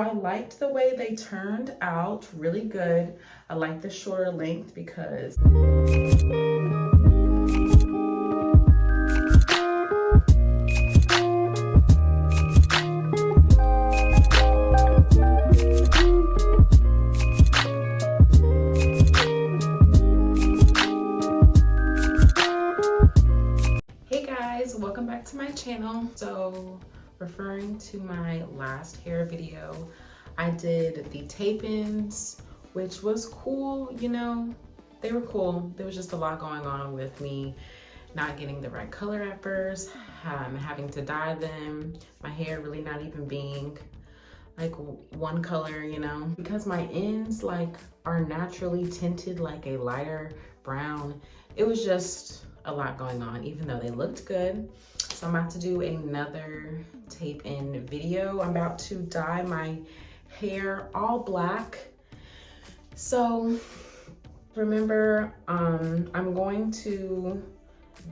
I liked the way they turned out, really good. I like the shorter length because welcome back to my channel. So referring to my last hair video, I did the tape-ins, which was cool. You know, they were cool. There was just a lot going on with me not getting the right color at first, having to dye them, my hair really not even being like one color, you know, because my ends like are naturally tinted like a lighter brown. It was just a lot going on, even though they looked good. So I'm about to do another tape-in video. I'm about to dye my hair all black. So remember, I'm going to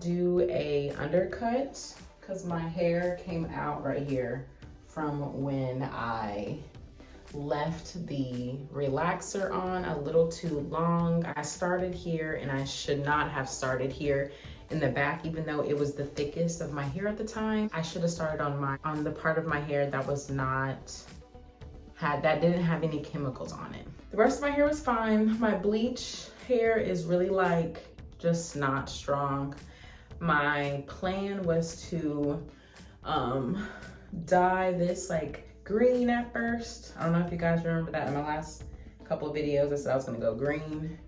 do a undercut because my hair came out right here from when I left the relaxer on a little too long. I started here and I should not have started here in the back, even though it was the thickest of my hair at the time. I should have started on the part of my hair that was that didn't have any chemicals on it. The rest of my hair was fine. My bleach hair is really like just not strong. My plan was to dye this like green at first. I don't know if you guys remember that in my last couple of videos. I said I was gonna go green,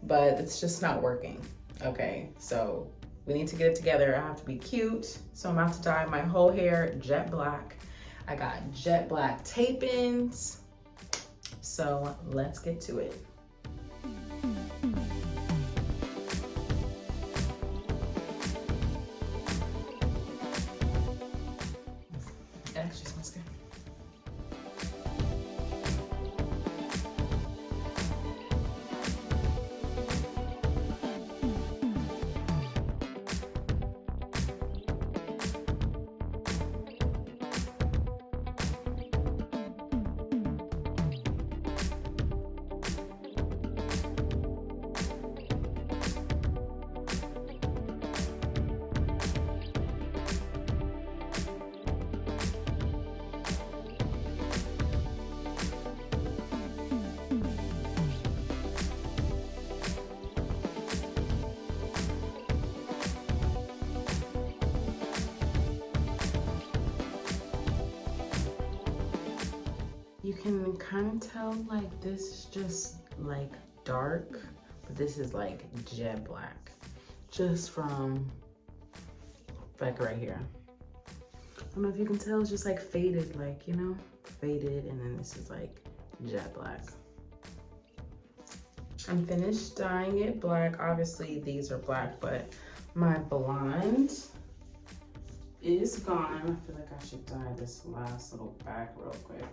but it's just not working. Okay, so we need to get it together. I have to be cute. So I'm about to dye my whole hair jet black. I got jet black tape-ins. So let's get to it. It actually smells good. You can kind of tell like this is just like dark, but this is like jet black, just from like right here. I don't know if you can tell, it's just like faded, like, you know, faded, and then this is like jet black. I'm finished dyeing it black. Obviously these are black, but my blonde is gone. I feel like I should dye this last little back real quick.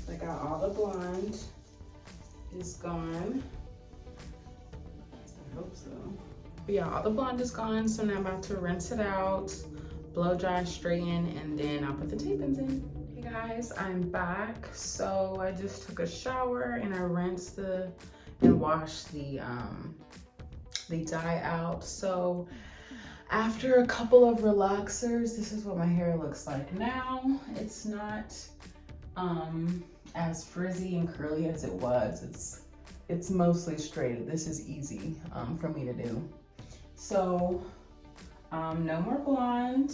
I got all the blonde is gone. I hope so. But yeah, all the blonde is gone. So now I'm about to rinse it out, blow dry, straighten, and then I'll put the tape-ins in. Hey guys, I'm back. So I just took a shower and I rinsed and washed the dye out. So after a couple of relaxers, this is what my hair looks like now. It's not as frizzy and curly as it was. It's mostly straight. This is easy for me to do. So no more blonde.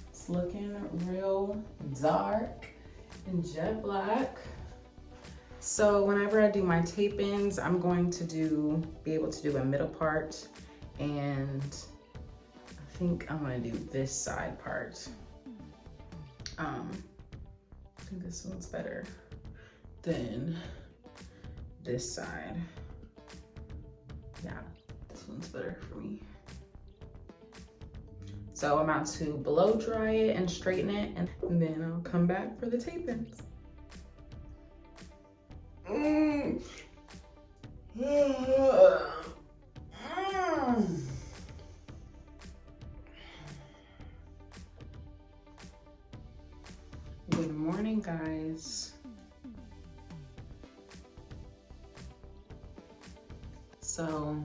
It's looking real dark and jet black. So whenever I do my tape-ins, I'm going to be able to do a middle part, and I think I'm gonna do this side part. I think this one's better than this side. Yeah, this one's better for me. So I'm about to blow dry it and straighten it, and then I'll come back for the tape-ins. Good morning, guys. So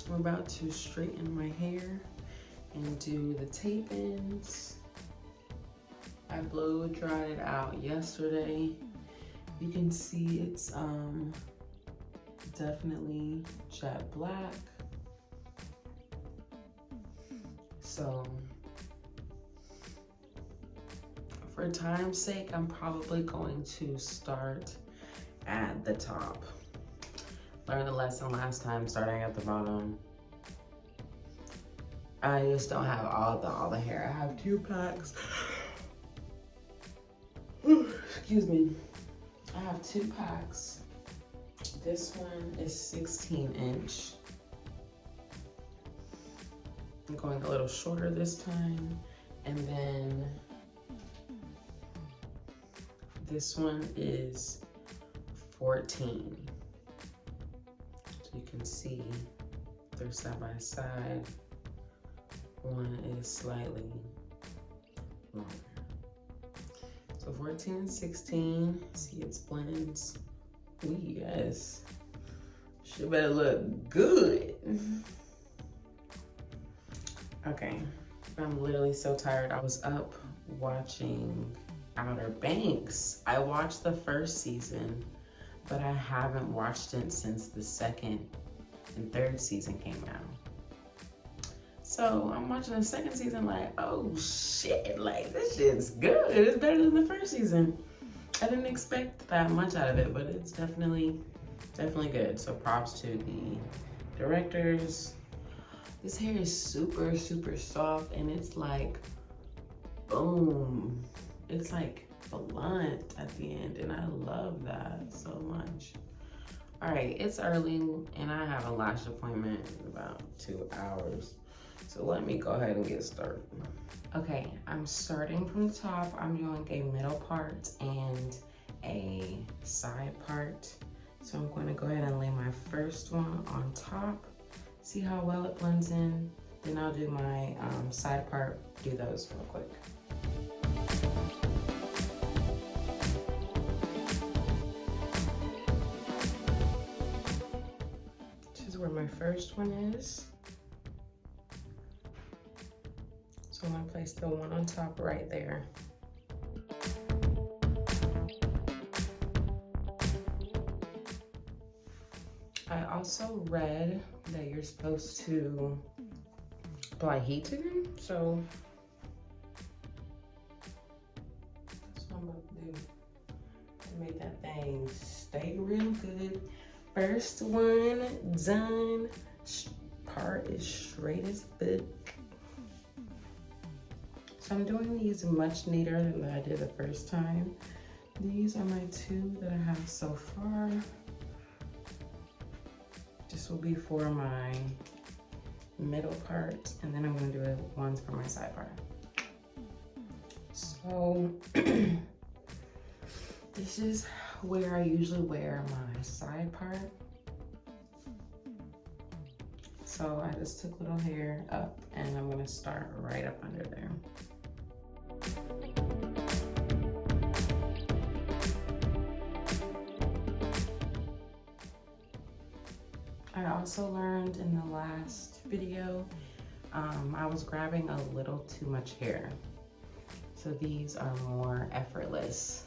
I'm about to straighten my hair and do the tape-ins. I blow dried it out yesterday. You can see it's definitely jet black. So for time's sake, I'm probably going to start at the top. Learned the lesson last time, starting at the bottom. I just don't have all the hair. I have 2 packs. Excuse me. I have 2 packs. This one is 16-inch. I'm going a little shorter this time. And then this one is 14. So you can see they're side by side. One is slightly longer. So 14 and 16, see its blends. Ooh, yes. She better look good. Okay, I'm literally so tired. I was up watching Outer Banks. I watched the first season, but I haven't watched it since the 2nd and 3rd season came out. So I'm watching the 2nd season like, oh shit, like this shit's good. It's better than the 1st season. I didn't expect that much out of it, but it's definitely good. So props to the directors. This hair is super, super soft, and it's like, boom. It's like blunt at the end, and I love that so much. All right, it's early, and I have a lash appointment in about 2 hours. So let me go ahead and get started. Okay, I'm starting from the top. I'm doing a middle part and a side part. So I'm going to go ahead and lay my first one on top. See how well it blends in. Then I'll do my side part, do those real quick. This is where my first one is. So I'm gonna place the one on top right there. I also read that you're supposed to apply heat to them, so that's what I'm about to do to make that thing stay real good. First one done. Part is straight as fuck. So I'm doing these much neater than I did the first time. These are my 2 that I have so far. This will be for my middle part, and then I'm gonna do ones for my side part. So this is where I usually wear my side part. So I just took little hair up, and I'm gonna start right up under there. I also learned in the last video, I was grabbing a little too much hair. So these are more effortless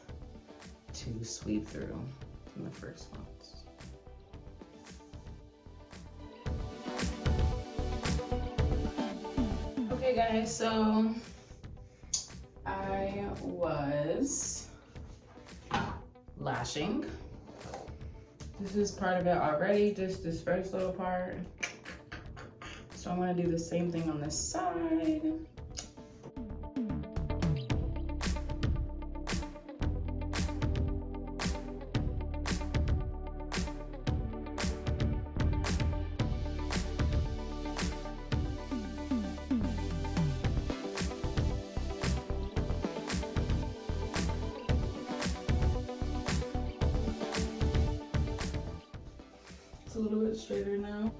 to sweep through than the first ones. Okay guys, so I was lashing. This is part of it already, just this first little part. So I'm gonna do the same thing on this side. bit straighter now.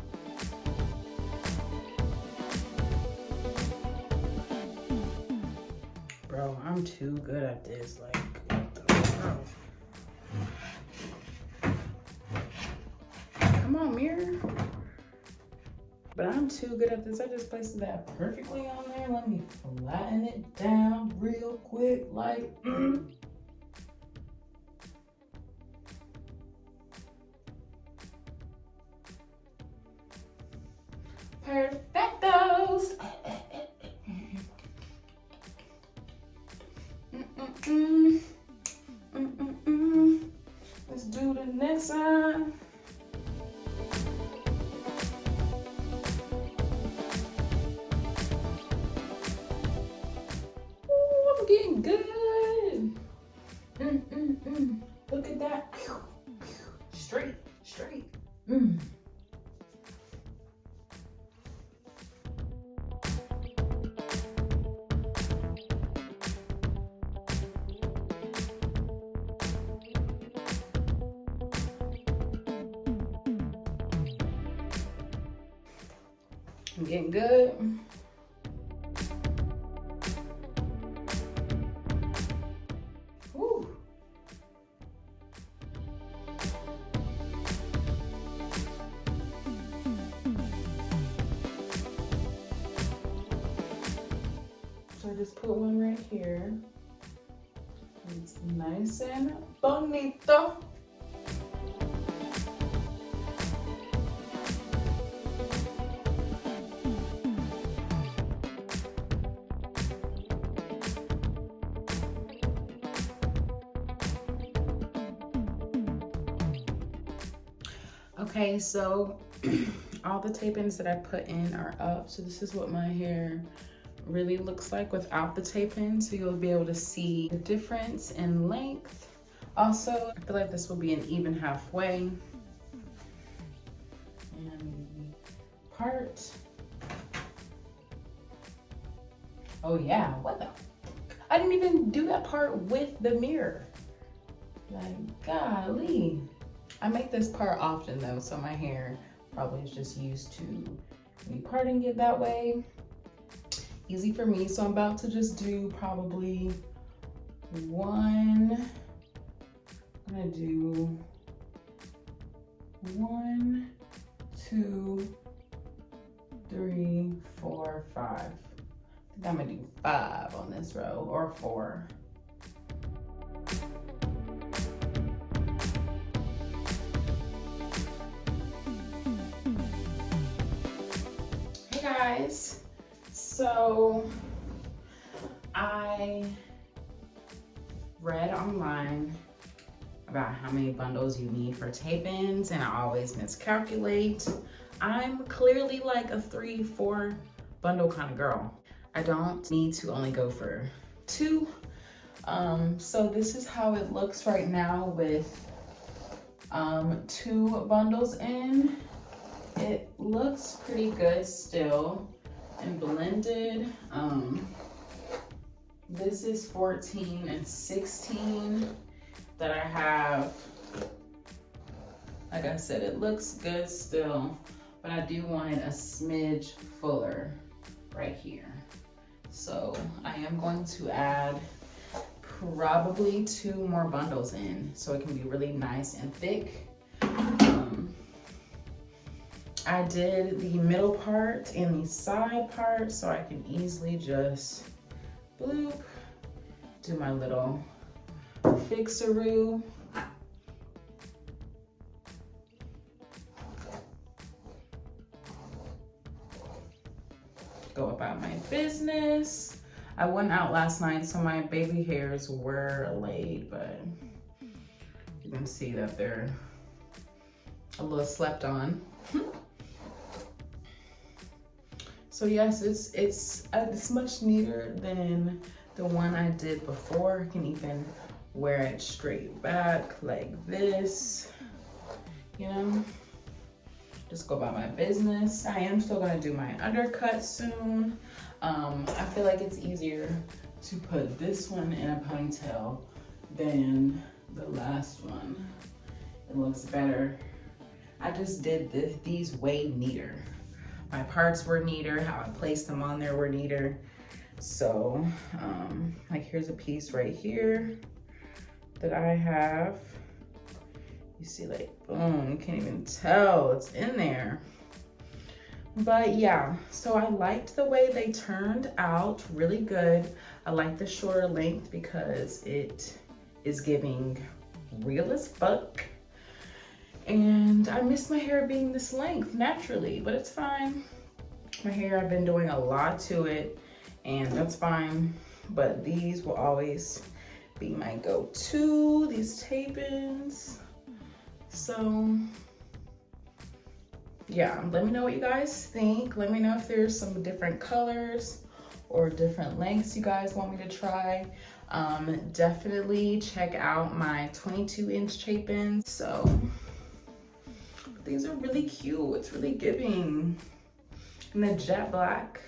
Bro, I'm too good at this. Like, what the hell? Come on, mirror. But I'm too good at this. I just placed that perfectly on there. Let me flatten it down real quick, like, Perfectos. Let's do the next one. Ooh, I'm getting good. Look at that. Straight, straight. I'm getting good. Woo. So I just put one right here. It's nice and bonito. Okay, so all the tape-ins that I put in are up. So this is what my hair really looks like without the tape-in. So you'll be able to see the difference in length. Also, I feel like this will be an even halfway. And part. Oh yeah, what the? I didn't even do that part with the mirror. Like, golly. I make this part often though, so my hair probably is just used to me parting it that way. Easy for me, so I'm about to just do probably one. I'm gonna do 1, 2, 3, 4, 5. I think I'm gonna do 5 on this row, or 4. Guys, so I read online about how many bundles you need for tape-ins, and I always miscalculate. I'm clearly like a 3-4 bundle kind of girl. I don't need to only go for 2. So this is how it looks right now with 2 bundles in. It looks pretty good still and blended. This is 14 and 16 that I have. Like I said, it looks good still, but I do want it a smidge fuller right here. So I am going to add probably 2 more bundles in so it can be really nice and thick. I did the middle part and the side part so I can easily just bloop, do my little fixaroo. Go about my business. I went out last night, so my baby hairs were laid, but you can see that they're a little slept on. So yes, it's much neater than the one I did before. I can even wear it straight back like this, you know, just go about my business. I am still gonna do my undercut soon. I feel like it's easier to put this one in a ponytail than the last one. It looks better I just did these way neater. My parts were neater, how I placed them on there were neater. So, like here's a piece right here that I have. You see, like, boom, you can't even tell it's in there. But yeah, so I liked the way they turned out, really good. I like the shorter length because it is giving real as fuck. And I miss my hair being this length naturally, but it's fine. My hair, I've been doing a lot to it, and that's fine. But these will always be my go-to, these tape-ins. So yeah, let me know what you guys think. Let me know if there's some different colors or different lengths you guys want me to try. Definitely check out my 22-inch tape-ins. So these are really cute. It's really giving. And the jet black,